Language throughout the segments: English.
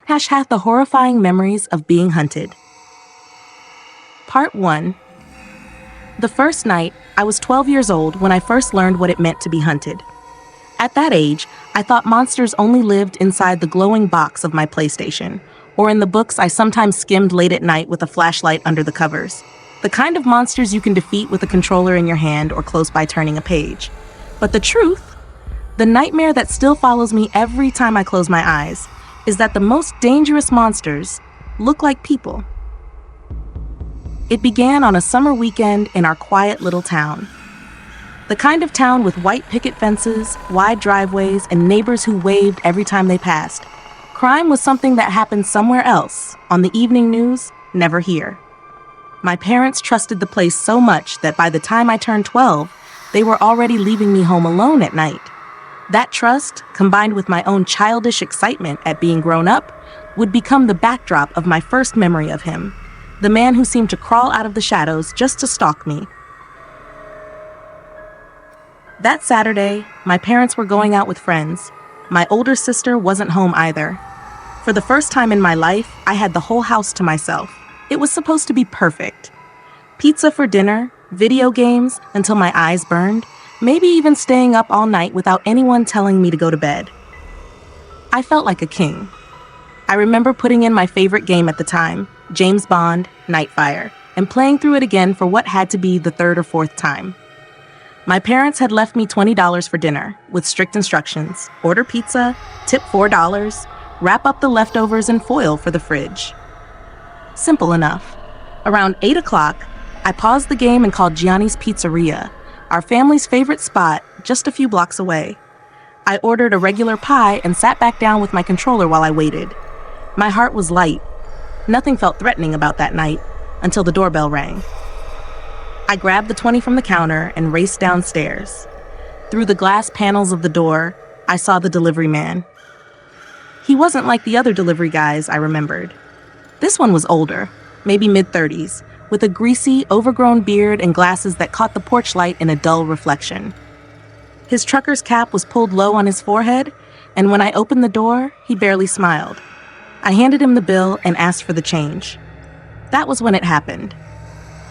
#, the horrifying memories of being hunted. Part 1. The first night, I was 12 years old when I first learned what it meant to be hunted. At that age, I thought monsters only lived inside the glowing box of my PlayStation, or in the books I sometimes skimmed late at night with a flashlight under the covers. The kind of monsters you can defeat with a controller in your hand or close by turning a page. But the truth, the nightmare that still follows me every time I close my eyes, is that the most dangerous monsters look like people. It began on a summer weekend in our quiet little town. The kind of town with white picket fences, wide driveways, and neighbors who waved every time they passed. Crime was something that happened somewhere else, on the evening news, never here. My parents trusted the place so much that by the time I turned 12, they were already leaving me home alone at night. That trust, combined with my own childish excitement at being grown up, would become the backdrop of my first memory of him, the man who seemed to crawl out of the shadows just to stalk me. That Saturday, my parents were going out with friends. My older sister wasn't home either. For the first time in my life, I had the whole house to myself. It was supposed to be perfect. Pizza for dinner, video games until my eyes burned, maybe even staying up all night without anyone telling me to go to bed. I felt like a king. I remember putting in my favorite game at the time, James Bond, Nightfire, and playing through it again for what had to be the third or fourth time. My parents had left me $20 for dinner, with strict instructions: order pizza, tip $4, wrap up the leftovers in foil for the fridge. Simple enough. Around 8 o'clock, I paused the game and called Gianni's Pizzeria, our family's favorite spot just a few blocks away. I ordered a regular pie and sat back down with my controller while I waited. My heart was light. Nothing felt threatening about that night, until the doorbell rang. I grabbed the 20 from the counter and raced downstairs. Through the glass panels of the door, I saw the delivery man. He wasn't like the other delivery guys I remembered. This one was older, maybe mid-30s, with a greasy, overgrown beard and glasses that caught the porch light in a dull reflection. His trucker's cap was pulled low on his forehead, and when I opened the door, he barely smiled. I handed him the bill and asked for the change. That was when it happened.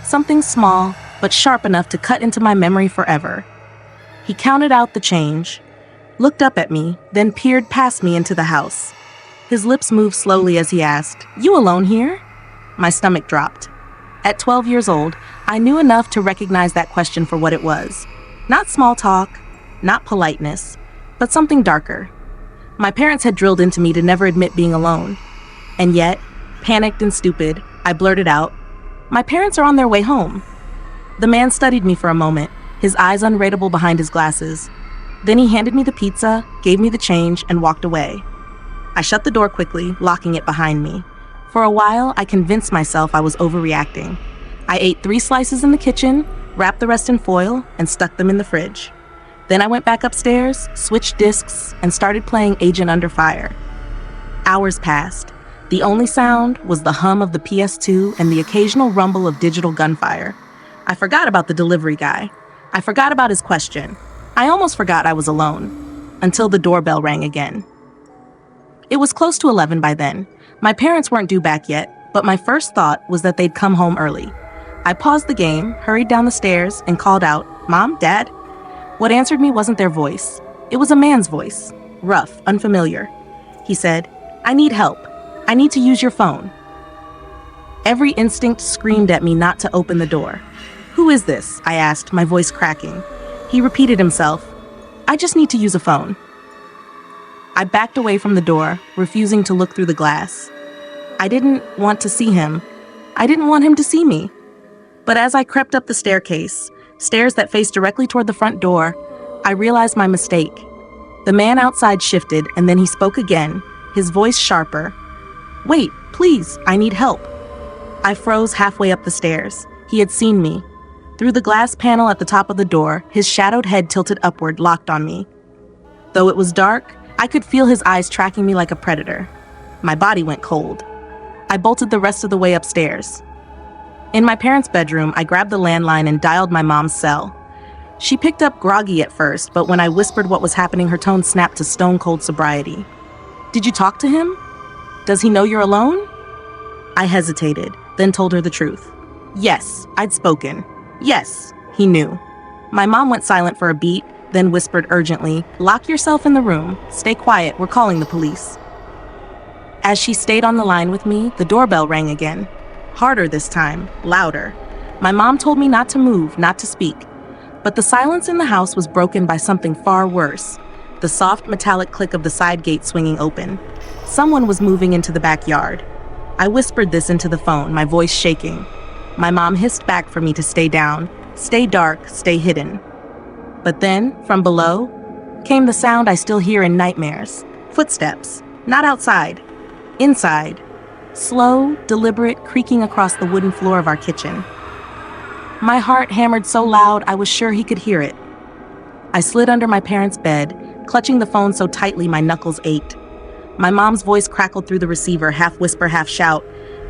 Something small, but sharp enough to cut into my memory forever. He counted out the change, looked up at me, then peered past me into the house. His lips moved slowly as he asked, "You alone here?" My stomach dropped. At 12 years old, I knew enough to recognize that question for what it was. Not small talk, not politeness, but something darker. My parents had drilled into me to never admit being alone. And yet, panicked and stupid, I blurted out, "My parents are on their way home." The man studied me for a moment, his eyes unreadable behind his glasses. Then he handed me the pizza, gave me the change, and walked away. I shut the door quickly, locking it behind me. For a while, I convinced myself I was overreacting. I ate 3 slices in the kitchen, wrapped the rest in foil, and stuck them in the fridge. Then I went back upstairs, switched discs, and started playing Agent Under Fire. Hours passed. The only sound was the hum of the PS2 and the occasional rumble of digital gunfire. I forgot about the delivery guy. I forgot about his question. I almost forgot I was alone, until the doorbell rang again. It was close to 11 by then. My parents weren't due back yet, but my first thought was that they'd come home early. I paused the game, hurried down the stairs, and called out, "Mom, Dad?" What answered me wasn't their voice. It was a man's voice, rough, unfamiliar. He said, "I need help. I need to use your phone." Every instinct screamed at me not to open the door. "Who is this?" I asked, my voice cracking. He repeated himself, "I just need to use a phone." I backed away from the door, refusing to look through the glass. I didn't want to see him. I didn't want him to see me. But as I crept up the staircase, stairs that faced directly toward the front door, I realized my mistake. The man outside shifted, and then he spoke again, his voice sharper. "Wait, please, I need help." I froze halfway up the stairs. He had seen me. Through the glass panel at the top of the door, his shadowed head tilted upward, locked on me. Though it was dark, I could feel his eyes tracking me like a predator. My body went cold. I bolted the rest of the way upstairs. In my parents' bedroom, I grabbed the landline and dialed my mom's cell. She picked up groggy at first, but when I whispered what was happening, her tone snapped to stone-cold sobriety. "Did you talk to him?" Does he know you're alone? I hesitated, then told her the truth. Yes, I'd spoken. Yes, he knew. My mom went silent for a beat, then whispered urgently, "Lock yourself in the room. Stay quiet, we're calling the police." As she stayed on the line with me, the doorbell rang again. Harder this time, louder. My mom told me not to move, not to speak. But the silence in the house was broken by something far worse. The soft metallic click of the side gate swinging open. Someone was moving into the backyard. I whispered this into the phone, my voice shaking. My mom hissed back for me to stay down, stay dark, stay hidden. But then, from below, came the sound I still hear in nightmares. Footsteps, not outside, inside. Slow, deliberate, creaking across the wooden floor of our kitchen. My heart hammered so loud I was sure he could hear it. I slid under my parents' bed, clutching the phone so tightly my knuckles ached. My mom's voice crackled through the receiver, half whisper, half shout.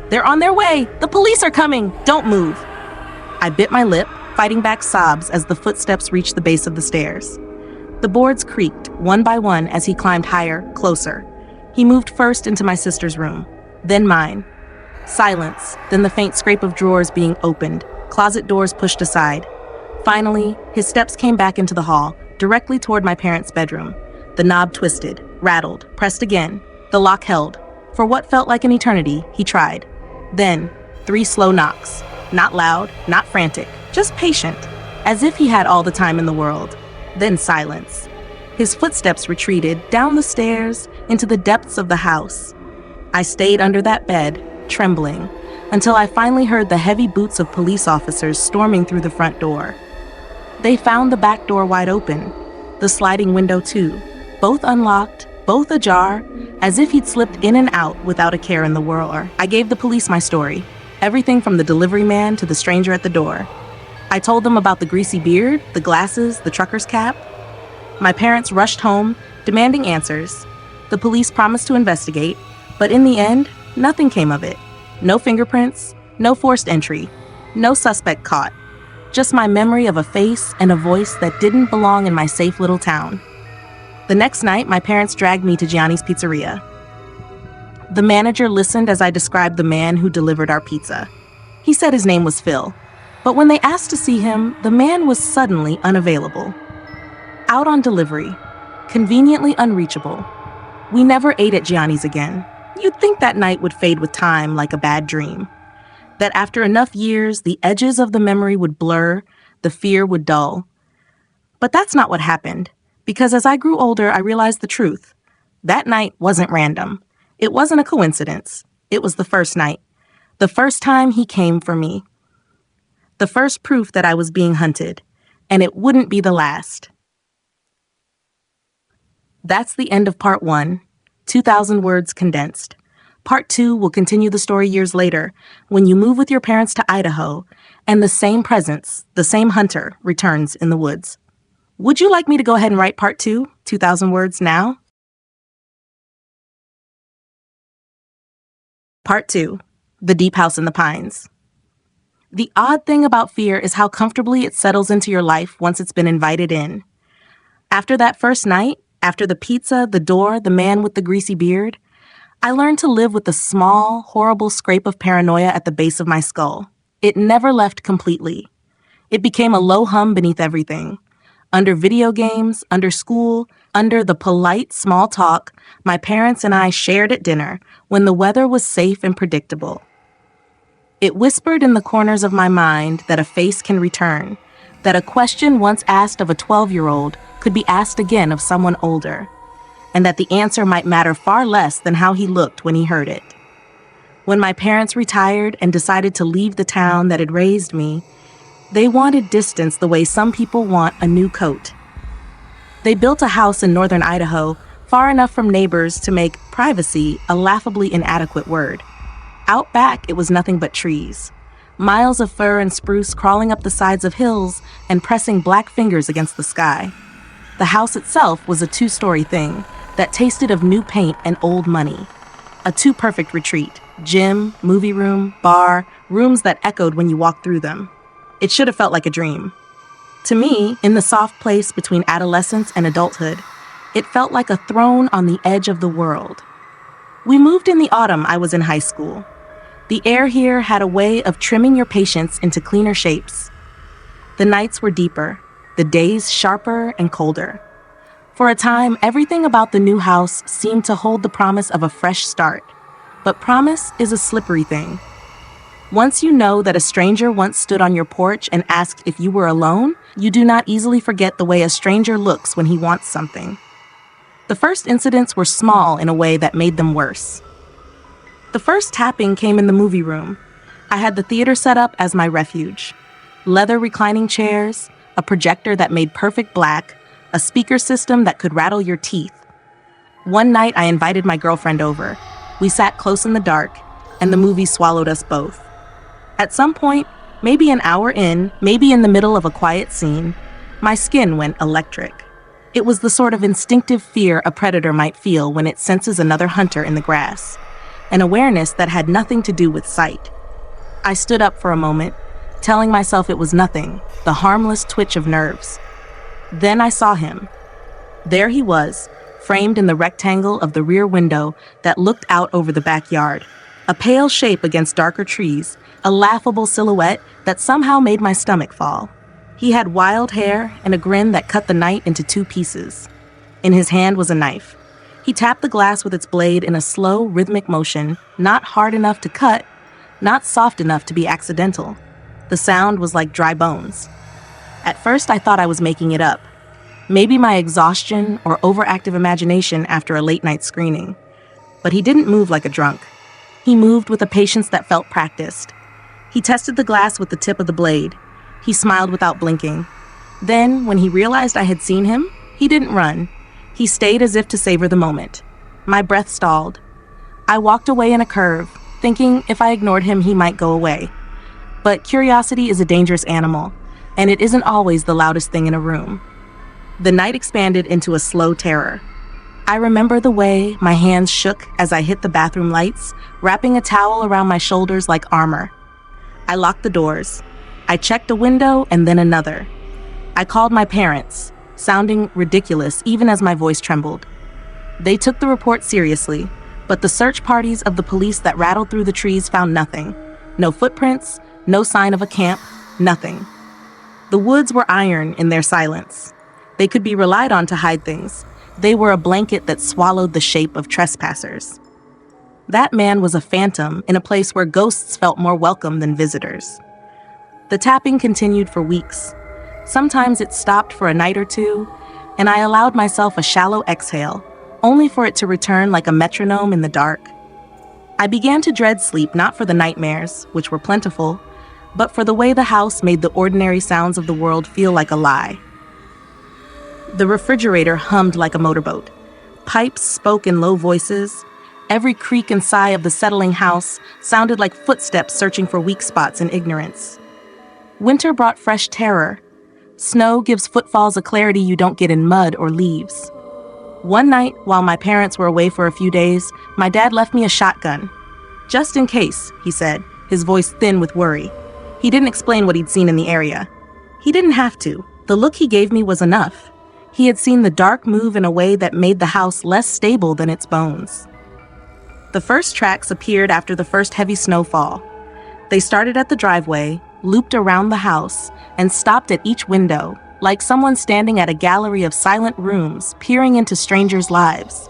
"They're on their way! The police are coming! Don't move!" I bit my lip, fighting back sobs as the footsteps reached the base of the stairs. The boards creaked, one by one, as he climbed higher, closer. He moved first into my sister's room, then mine. Silence, then the faint scrape of drawers being opened, closet doors pushed aside. Finally, his steps came back into the hall, directly toward my parents' bedroom. The knob twisted, rattled, pressed again. The lock held. For what felt like an eternity, he tried. Then, 3 slow knocks. Not loud, not frantic, just patient, as if he had all the time in the world. Then silence. His footsteps retreated down the stairs into the depths of the house. I stayed under that bed, trembling, until I finally heard the heavy boots of police officers storming through the front door. They found the back door wide open, the sliding window too, both unlocked, both ajar, as if he'd slipped in and out without a care in the world. I gave the police my story, everything from the delivery man to the stranger at the door. I told them about the greasy beard, the glasses, the trucker's cap. My parents rushed home, demanding answers. The police promised to investigate, but in the end, nothing came of it. No fingerprints, no forced entry, no suspect caught. Just my memory of a face and a voice that didn't belong in my safe little town. The next night, my parents dragged me to Gianni's Pizzeria. The manager listened as I described the man who delivered our pizza. He said his name was Phil, but when they asked to see him, the man was suddenly unavailable. Out on delivery, conveniently unreachable. We never ate at Gianni's again. You'd think that night would fade with time like a bad dream. That after enough years, the edges of the memory would blur, the fear would dull. But that's not what happened, because as I grew older, I realized the truth. That night wasn't random. It wasn't a coincidence. It was the first night. The first time he came for me. The first proof that I was being hunted. And it wouldn't be the last. That's the end of part 1, 2,000 words condensed. Part 2 will continue the story years later, when you move with your parents to Idaho, and the same presence, the same hunter, returns in the woods. Would you like me to go ahead and write part 2, 2,000 words now? Part 2, The Deep House in the Pines. The odd thing about fear is how comfortably it settles into your life once it's been invited in. After that first night, after the pizza, the door, the man with the greasy beard, I learned to live with the small, horrible scrape of paranoia at the base of my skull. It never left completely. It became a low hum beneath everything. Under video games, under school, under the polite small talk my parents and I shared at dinner when the weather was safe and predictable. It whispered in the corners of my mind that a face can return, that a question once asked of a 12-year-old could be asked again of someone older, and that the answer might matter far less than how he looked when he heard it. When my parents retired and decided to leave the town that had raised me, they wanted distance the way some people want a new coat. They built a house in northern Idaho, far enough from neighbors to make privacy a laughably inadequate word. Out back, it was nothing but trees. Miles of fir and spruce crawling up the sides of hills and pressing black fingers against the sky. The house itself was a 2-story thing that tasted of new paint and old money. A too-perfect retreat. Gym, movie room, bar, rooms that echoed when you walked through them. It should have felt like a dream. To me, in the soft place between adolescence and adulthood, it felt like a throne on the edge of the world. We moved in the autumn I was in high school. The air here had a way of trimming your patience into cleaner shapes. The nights were deeper, the days sharper and colder. For a time, everything about the new house seemed to hold the promise of a fresh start. But promise is a slippery thing. Once you know that a stranger once stood on your porch and asked if you were alone, you do not easily forget the way a stranger looks when he wants something. The first incidents were small in a way that made them worse. The first tapping came in the movie room. I had the theater set up as my refuge. Leather reclining chairs, a projector that made perfect black, a speaker system that could rattle your teeth. One night I invited my girlfriend over. We sat close in the dark, and the movie swallowed us both. At some point, maybe an hour in, maybe in the middle of a quiet scene, my skin went electric. It was the sort of instinctive fear a predator might feel when it senses another hunter in the grass, an awareness that had nothing to do with sight. I stood up for a moment, telling myself it was nothing, the harmless twitch of nerves. Then I saw him. There he was, framed in the rectangle of the rear window that looked out over the backyard, a pale shape against darker trees, a laughable silhouette that somehow made my stomach fall. He had wild hair and a grin that cut the night into two pieces. In his hand was a knife. He tapped the glass with its blade in a slow, rhythmic motion, not hard enough to cut, not soft enough to be accidental. The sound was like dry bones. At first, I thought I was making it up. Maybe my exhaustion or overactive imagination after a late-night screening. But he didn't move like a drunk. He moved with a patience that felt practiced. He tested the glass with the tip of the blade. He smiled without blinking. Then, when he realized I had seen him, he didn't run. He stayed as if to savor the moment. My breath stalled. I walked away in a curve, thinking if I ignored him, he might go away. But curiosity is a dangerous animal, and it isn't always the loudest thing in a room. The night expanded into a slow terror. I remember the way my hands shook as I hit the bathroom lights, wrapping a towel around my shoulders like armor. I locked the doors. I checked a window and then another. I called my parents, sounding ridiculous even as my voice trembled. They took the report seriously, but the search parties of the police that rattled through the trees found nothing. No footprints, no sign of a camp, nothing. The woods were iron in their silence. They could be relied on to hide things. They were a blanket that swallowed the shape of trespassers. That man was a phantom in a place where ghosts felt more welcome than visitors. The tapping continued for weeks. Sometimes it stopped for a night or two, and I allowed myself a shallow exhale, only for it to return like a metronome in the dark. I began to dread sleep not for the nightmares, which were plentiful, but for the way the house made the ordinary sounds of the world feel like a lie. The refrigerator hummed like a motorboat. Pipes spoke in low voices. Every creak and sigh of the settling house sounded like footsteps searching for weak spots in ignorance. Winter brought fresh terror. Snow gives footfalls a clarity you don't get in mud or leaves. One night, while my parents were away for a few days, my dad left me a shotgun. "Just in case," he said, his voice thin with worry. He didn't explain what he'd seen in the area. He didn't have to. The look he gave me was enough. He had seen the dark move in a way that made the house less stable than its bones. The first tracks appeared after the first heavy snowfall. They started at the driveway, looped around the house, and stopped at each window, like someone standing at a gallery of silent rooms, peering into strangers' lives.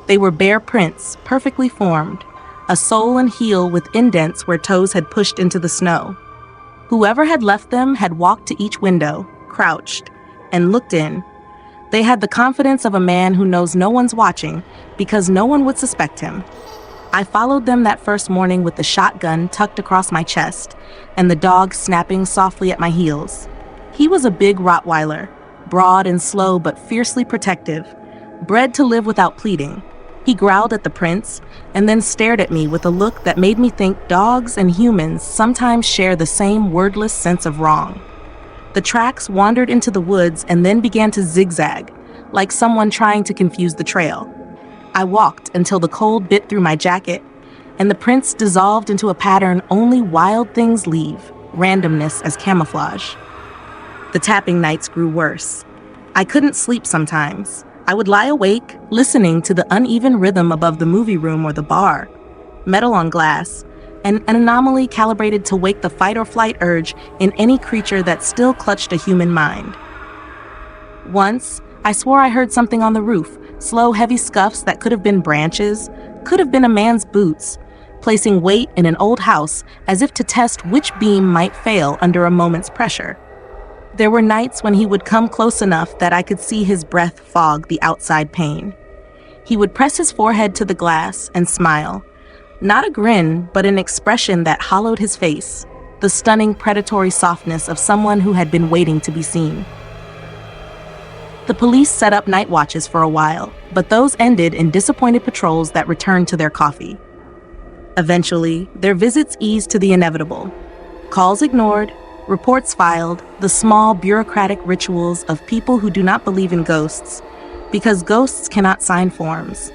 They were bare prints, perfectly formed, a sole and heel with indents where toes had pushed into the snow. Whoever had left them had walked to each window, crouched, and looked in. They had the confidence of a man who knows no one's watching because no one would suspect him. I followed them that first morning with the shotgun tucked across my chest and the dog snapping softly at my heels. He was a big Rottweiler, broad and slow but fiercely protective, bred to live without pleading. He growled at the prints and then stared at me with a look that made me think dogs and humans sometimes share the same wordless sense of wrong. The tracks wandered into the woods and then began to zigzag, like someone trying to confuse the trail. I walked until the cold bit through my jacket, and the prints dissolved into a pattern only wild things leave, randomness as camouflage. The tapping nights grew worse. I couldn't sleep sometimes. I would lie awake, listening to the uneven rhythm above the movie room or the bar, metal on glass, and an anomaly calibrated to wake the fight or flight urge in any creature that still clutched a human mind. Once, I swore I heard something on the roof, slow, heavy scuffs that could have been branches, could have been a man's boots, placing weight in an old house as if to test which beam might fail under a moment's pressure. There were nights when he would come close enough that I could see his breath fog the outside pane. He would press his forehead to the glass and smile. Not a grin, but an expression that hollowed his face, the stunning predatory softness of someone who had been waiting to be seen. The police set up night watches for a while, but those ended in disappointed patrols that returned to their coffee. Eventually, their visits eased to the inevitable. Calls ignored, reports filed, the small bureaucratic rituals of people who do not believe in ghosts, because ghosts cannot sign forms.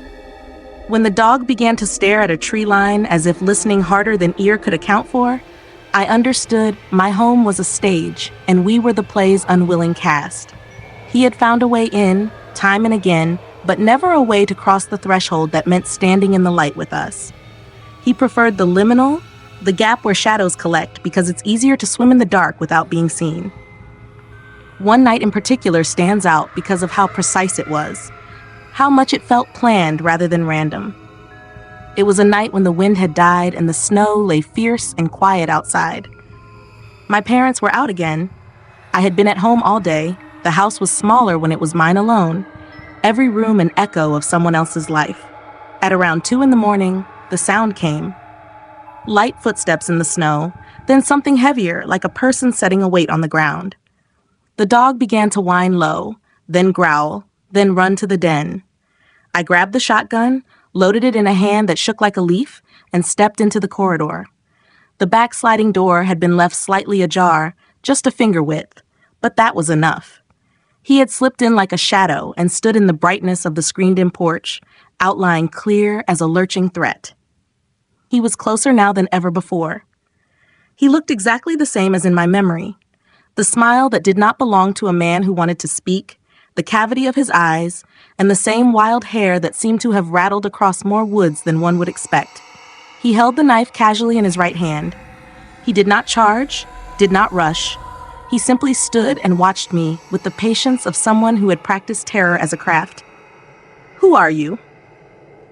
When the dog began to stare at a tree line as if listening harder than ear could account for, I understood my home was a stage and we were the play's unwilling cast. He had found a way in, time and again, but never a way to cross the threshold that meant standing in the light with us. He preferred the liminal, the gap where shadows collect, because it's easier to swim in the dark without being seen. One night in particular stands out because of how precise it was, how much it felt planned rather than random. It was a night when the wind had died and the snow lay fierce and quiet outside. My parents were out again. I had been at home all day. The house was smaller when it was mine alone, every room an echo of someone else's life. At around 2 a.m, the sound came. Light footsteps in the snow, then something heavier, like a person setting a weight on the ground. The dog began to whine low, then growl, then run to the den. I grabbed the shotgun, loaded it in a hand that shook like a leaf, and stepped into the corridor. The back sliding door had been left slightly ajar, just a finger width, but that was enough. He had slipped in like a shadow and stood in the brightness of the screened-in porch, outlined clear as a lurching threat. He was closer now than ever before. He looked exactly the same as in my memory. The smile that did not belong to a man who wanted to speak, the cavity of his eyes, and the same wild hair that seemed to have rattled across more woods than one would expect. He held the knife casually in his right hand. He did not charge, did not rush. He simply stood and watched me with the patience of someone who had practiced terror as a craft. "Who are you?"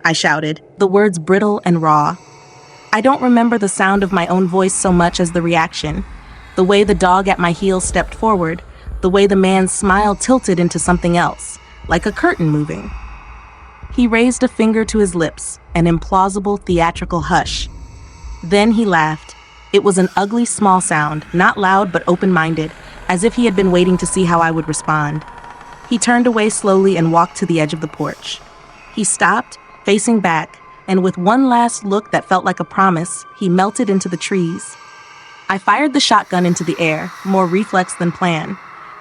I shouted, the words brittle and raw. I don't remember the sound of my own voice so much as the reaction, the way the dog at my heels stepped forward, the way the man's smile tilted into something else, like a curtain moving. He raised a finger to his lips, an implausible theatrical hush. Then he laughed. It was an ugly small sound, not loud but open-minded, as if he had been waiting to see how I would respond. He turned away slowly and walked to the edge of the porch. He stopped, facing back, and with one last look that felt like a promise, he melted into the trees. I fired the shotgun into the air, more reflex than plan.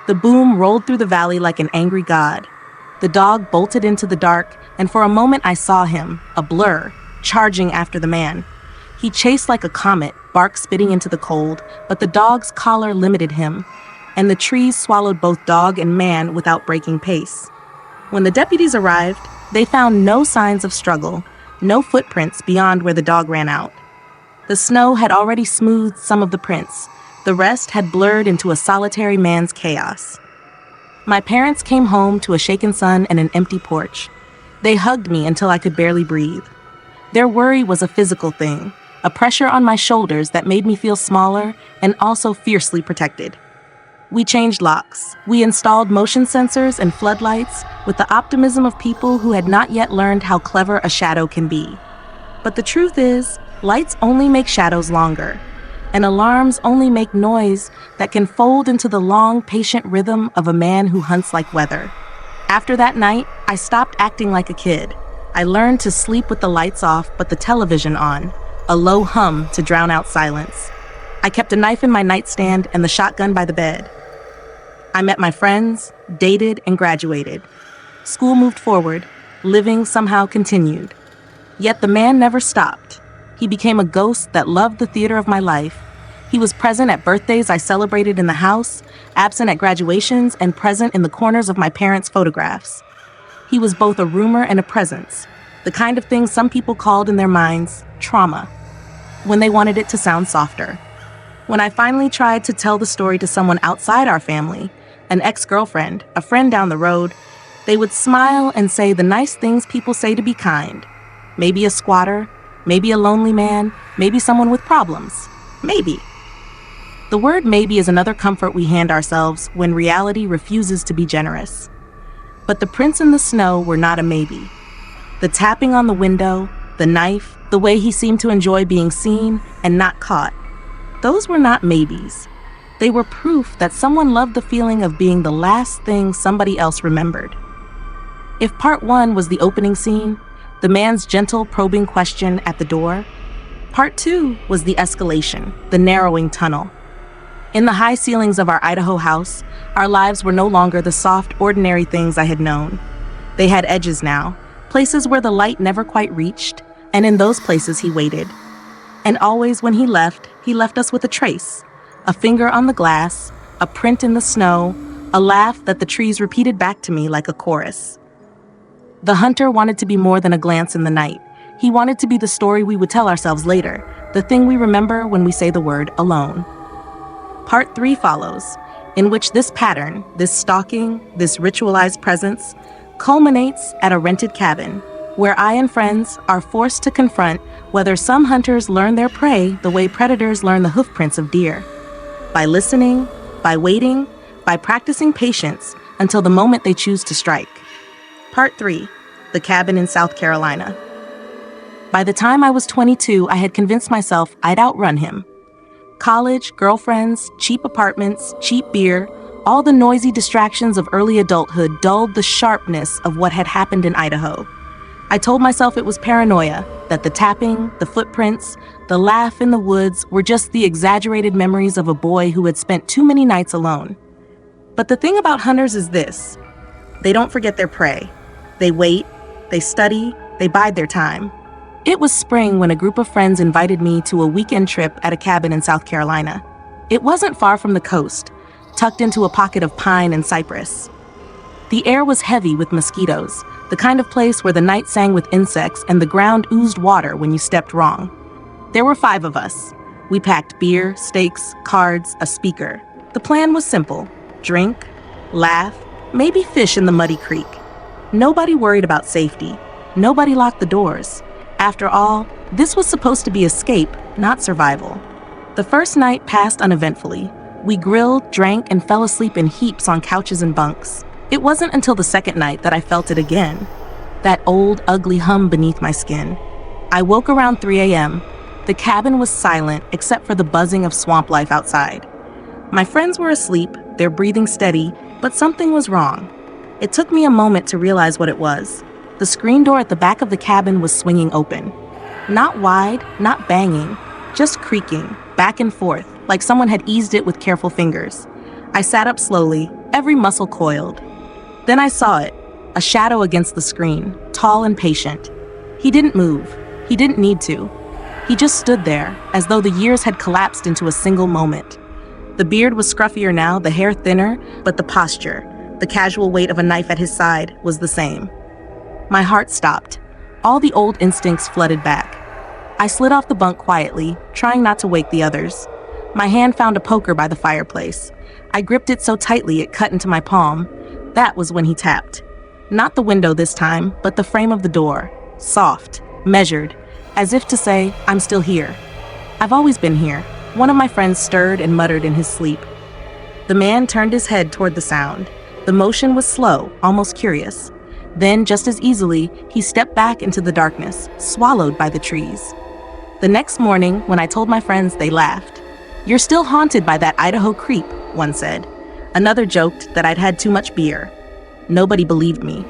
The boom rolled through the valley like an angry god. The dog bolted into the dark, and for a moment I saw him, a blur, charging after the man. He chased like a comet, bark spitting into the cold, but the dog's collar limited him, and the trees swallowed both dog and man without breaking pace. When the deputies arrived, they found no signs of struggle, no footprints beyond where the dog ran out. The snow had already smoothed some of the prints. The rest had blurred into a solitary man's chaos. My parents came home to a shaken son and an empty porch. They hugged me until I could barely breathe. Their worry was a physical thing, a pressure on my shoulders that made me feel smaller and also fiercely protected. We changed locks. We installed motion sensors and floodlights with the optimism of people who had not yet learned how clever a shadow can be. But the truth is, lights only make shadows longer, and alarms only make noise that can fold into the long, patient rhythm of a man who hunts like weather. After that night, I stopped acting like a kid. I learned to sleep with the lights off but the television on, a low hum to drown out silence. I kept a knife in my nightstand and the shotgun by the bed. I met my friends, dated, and graduated. School moved forward. Living somehow continued. Yet the man never stopped. He became a ghost that loved the theater of my life. He was present at birthdays I celebrated in the house, absent at graduations, and present in the corners of my parents' photographs. He was both a rumor and a presence, the kind of thing some people called in their minds trauma, when they wanted it to sound softer. When I finally tried to tell the story to someone outside our family, an ex-girlfriend, a friend down the road, they would smile and say the nice things people say to be kind. Maybe a squatter, maybe a lonely man, maybe someone with problems. Maybe. The word maybe is another comfort we hand ourselves when reality refuses to be generous. But the prints in the snow were not a maybe. The tapping on the window, the knife, the way he seemed to enjoy being seen and not caught, those were not maybes. They were proof that someone loved the feeling of being the last thing somebody else remembered. If part one was the opening scene, the man's gentle probing question at the door, part two was the escalation, the narrowing tunnel. In the high ceilings of our Idaho house, our lives were no longer the soft, ordinary things I had known. They had edges now, places where the light never quite reached, and in those places he waited. And always when he left us with a trace, a finger on the glass, a print in the snow, a laugh that the trees repeated back to me like a chorus. The hunter wanted to be more than a glance in the night. He wanted to be the story we would tell ourselves later, the thing we remember when we say the word alone. Part 3 follows, in which this pattern, this stalking, this ritualized presence, culminates at a rented cabin, where I and friends are forced to confront whether some hunters learn their prey the way predators learn the hoofprints of deer. By listening, by waiting, by practicing patience until the moment they choose to strike. Part 3, the cabin in South Carolina. By the time I was 22, I had convinced myself I'd outrun him. College, girlfriends, cheap apartments, cheap beer, all the noisy distractions of early adulthood dulled the sharpness of what had happened in Idaho. I told myself it was paranoia, that the tapping, the footprints, the laugh in the woods were just the exaggerated memories of a boy who had spent too many nights alone. But the thing about hunters is this: they don't forget their prey. They wait, they study, they bide their time. It was spring when a group of friends invited me to a weekend trip at a cabin in South Carolina. It wasn't far from the coast, tucked into a pocket of pine and cypress. The air was heavy with mosquitoes, the kind of place where the night sang with insects and the ground oozed water when you stepped wrong. There were 5 of us. We packed beer, steaks, cards, a speaker. The plan was simple: drink, laugh, maybe fish in the muddy creek. Nobody worried about safety. Nobody locked the doors. After all, this was supposed to be escape, not survival. The first night passed uneventfully. We grilled, drank, and fell asleep in heaps on couches and bunks. It wasn't until the second night that I felt it again. That old, ugly hum beneath my skin. I woke around 3 a.m. The cabin was silent except for the buzzing of swamp life outside. My friends were asleep, their breathing steady, but something was wrong. It took me a moment to realize what it was. The screen door at the back of the cabin was swinging open. Not wide, not banging, just creaking, back and forth, like someone had eased it with careful fingers. I sat up slowly, every muscle coiled. Then I saw it, a shadow against the screen, tall and patient. He didn't move. He didn't need to. He just stood there, as though the years had collapsed into a single moment. The beard was scruffier now, the hair thinner, but the posture, the casual weight of a knife at his side, was the same. My heart stopped. All the old instincts flooded back. I slid off the bunk quietly, trying not to wake the others. My hand found a poker by the fireplace. I gripped it so tightly it cut into my palm. That was when he tapped. Not the window this time, but the frame of the door. Soft, measured, as if to say, I'm still here. I've always been here. One of my friends stirred and muttered in his sleep. The man turned his head toward the sound. The motion was slow, almost curious. Then, just as easily, he stepped back into the darkness, swallowed by the trees. The next morning, when I told my friends, they laughed. "You're still haunted by that Idaho creep," one said. Another joked that I'd had too much beer. Nobody believed me.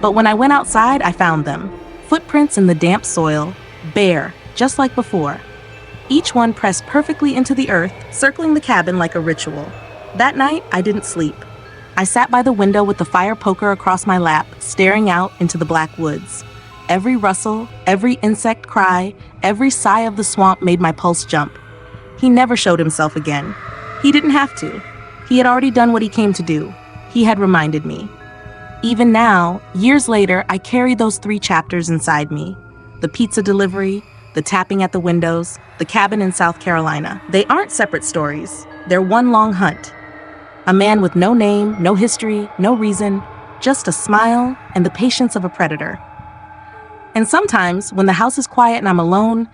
But when I went outside, I found them. Footprints in the damp soil, bare, just like before. Each one pressed perfectly into the earth, circling the cabin like a ritual. That night, I didn't sleep. I sat by the window with the fire poker across my lap, staring out into the black woods. Every rustle, every insect cry, every sigh of the swamp made my pulse jump. He never showed himself again. He didn't have to. He had already done what he came to do. He had reminded me. Even now, years later, I carry those 3 chapters inside me. The pizza delivery, the tapping at the windows, the cabin in South Carolina. They aren't separate stories. They're one long hunt. A man with no name, no history, no reason, just a smile and the patience of a predator. And sometimes, when the house is quiet and I'm alone,